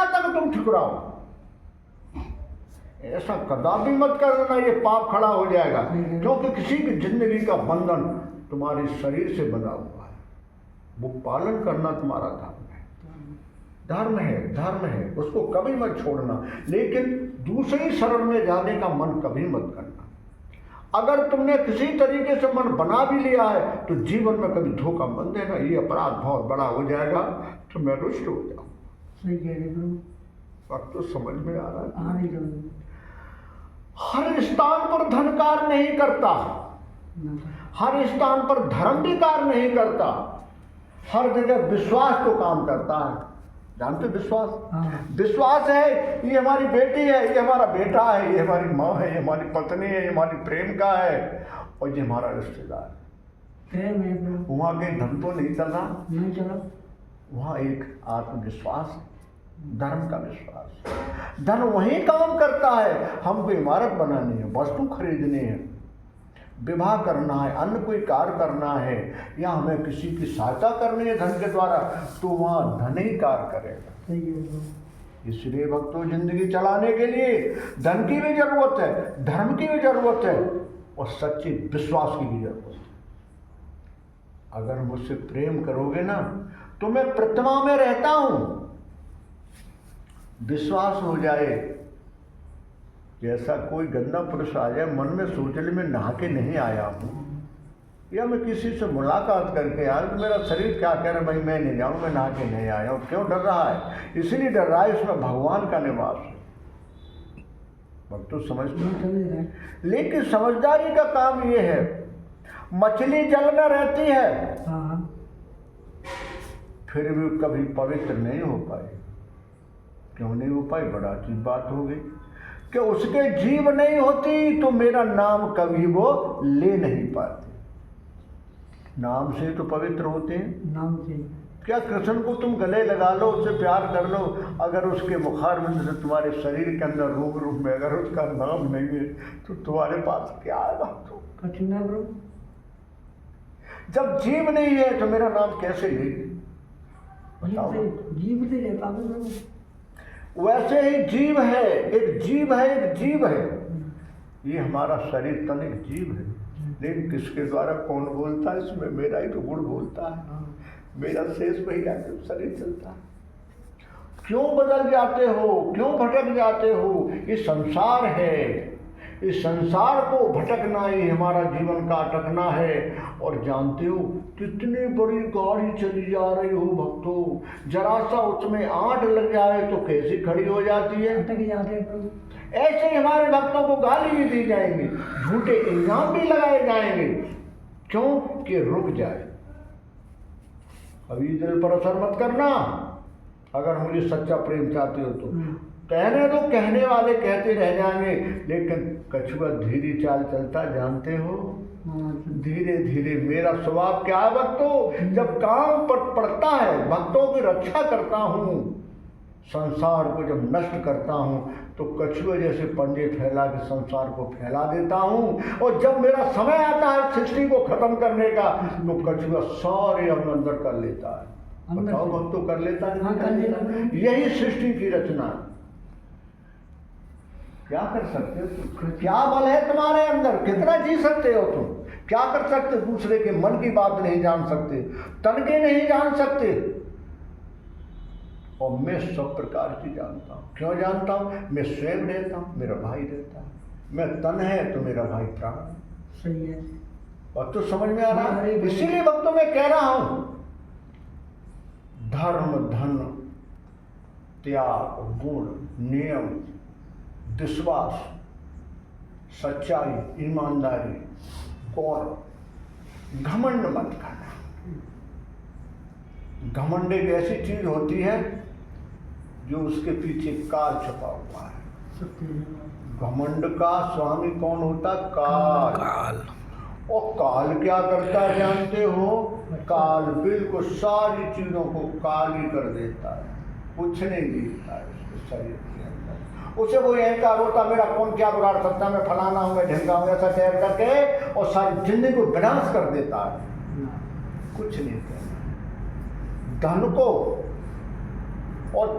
तक तुम ठुकराओ। ऐसा कदापि मत करना, ये पाप खड़ा हो जाएगा। क्योंकि किसी की जिंदगी का बंधन तुम्हारे शरीर से बंधा हुआ है, वो पालन करना तुम्हारा धर्म है। धर्म है, धर्म है, उसको कभी मत छोड़ना। लेकिन दूसरी शरण में जाने का मन कभी मत करना। अगर तुमने किसी तरीके से मन बना भी लिया है तो जीवन में कभी धोखा मत देना, ये अपराध बहुत बड़ा हो जाएगा तो मैं रुष्ट हो जाऊँ। सही कह रहे हो। वक्त तो समझ में आ रहा है। आ रही है। हर स्थान पर धन कार्य नहीं करता, हर स्थान पर धर्म भी कार्य नहीं करता, हर जगह विश्वास तो काम करता है। जानते विश्वास? विश्वास है, ये हमारी बेटी है, ये हमारा बेटा है, ये हमारी माँ है, ये हमारी पत्नी है, ये हमारी प्रेमिका है, और ये हमारा रिश्तेदार है। वहाँ के धन तो नहीं चल रहा, नहीं चला। वहाँ एक आत्मविश्वास, धर्म का विश्वास। धन वही काम करता है, हमको इमारत बनानी है, वस्तु खरीदनी है, विवाह करना है, अन्य कोई कार्य करना है, या हमें किसी की सहायता करनी है धन के द्वारा, तो वहाँ धन ही कार्य करेगा। इसलिए भक्तों, जिंदगी चलाने के लिए धन की भी जरूरत है, धर्म की भी जरूरत है, और सच्ची विश्वास की भी जरूरत है। अगर मुझसे प्रेम करोगे ना तो मैं प्रतिमा में रहता हूं, विश्वास हो जाए, जैसा कोई गंदा पुरुष आ जाए मन में सोच ले मैं नहा के नहीं आया हूँ, या मैं किसी से मुलाकात करके आया तो मेरा शरीर क्या कह रहा है, भाई मैं नहीं जाऊँ, मैं नहा के नहीं आया हूँ। क्यों डर रहा है? इसलिए डर रहा है, इसमें भगवान का निवास है। भक्त समझते। लेकिन समझदारी का काम ये है, मछली जल में रहती है फिर भी कभी पवित्र नहीं हो पाई। क्यों नहीं हो पाई? बड़ा अच्छी बात हो गई कि उसके जीव नहीं होती तो मेरा नाम कभी वो ले नहीं पाते। नाम से तो पवित्र होते हैं। नाम से क्या कृष्ण को तुम गले लगा लो, उससे प्यार कर लो, अगर उसके मुखार में से तुम्हारे शरीर के अंदर रूप रूप में अगर उसका नाम नहीं है तो तुम्हारे पास क्या है? कठिन है प्रभु। जब जीव नहीं है तो मेरा नाम कैसे लेगी? बताओ। जीव से लेता हूँ। वैसे ही जीव है, एक जीव है, एक जीव है। ये हमारा शरीर तन एक जीव है, लेकिन किसके द्वारा कौन बोलता है? इसमें मेरा ही तो गुण बोलता है, मेरा शेष वही आके शरीर चलता है। क्यों बदल जाते हो? क्यों भटक जाते हो? ये संसार है, इस संसार को भटकना ही हमारा जीवन का अटकना है। और जानते हो कितनी बड़ी गाड़ी चली जा रही हो भक्तों, जरा सा उसमें आंट लग जाए तो कैसी खड़ी हो जाती है, अटक जाते हैं प्रभु। ऐसे ही हमारे भक्तों को गाली भी दी जाएंगी, झूठे इल्जाम भी लगाए जाएंगे, क्यों कि रुक जाए। अभी दिल पर असर मत करना। अगर मुझे सच्चा प्रेम चाहते हो तो कहने दो, कहने वाले कहते रह जाएंगे, लेकिन कछुआ धीरे चाल चलता, जानते हो, धीरे धीरे। मेरा स्वभाव क्या है भक्तों? जब काम पड़ता है, भक्तों की रक्षा करता हूँ, संसार को जब नष्ट करता हूँ तो कछुए जैसे पंजे फैला के संसार को फैला देता हूँ। और जब मेरा समय आता है सृष्टि को खत्म करने का तो कछुआ सारे अपने अंदर कर लेता है। बताओ भक्तों, कर लेता है? यही सृष्टि की रचना है। क्या कर सकते हो? क्या बल है तुम्हारे अंदर? कितना जी सकते हो तुम? क्या कर सकते? दूसरे के मन की बात नहीं जान सकते, तन के नहीं जान सकते। और मैं सब प्रकार की जानता हूँ। क्यों जानता हूँ? मैं स्वयं रहता हूँ, मेरा भाई रहता है। मैं तन है तो मेरा भाई प्राण है। सही है। और तो समझ में आ रहा है? इसीलिए भक्तों मैं कह रहा हूँ, धर्म, धन, त्याग, गुण, नियम, विश्वास, सच्चाई, ईमानदारी, और घमंड मत करना। घमंड एक ऐसी चीज होती है जो उसके पीछे काल छुपा हुआ है। घमंड का स्वामी कौन होता? काल। और काल क्या करता है जानते हो? काल बिल्कुल सारी चीजों को काल ही कर देता है, कुछ नहीं दिखता है उसके शरीर के अंदर। उसे वो अहंकार होता, मेरा कौन क्या बिगाड़ सकता, मैं फलाना हूँ, मैं ढंगा हूँ, ऐसा तैयार करके और सारी जिंदगी को विनाश कर देता है। कुछ नहीं करना। धन को और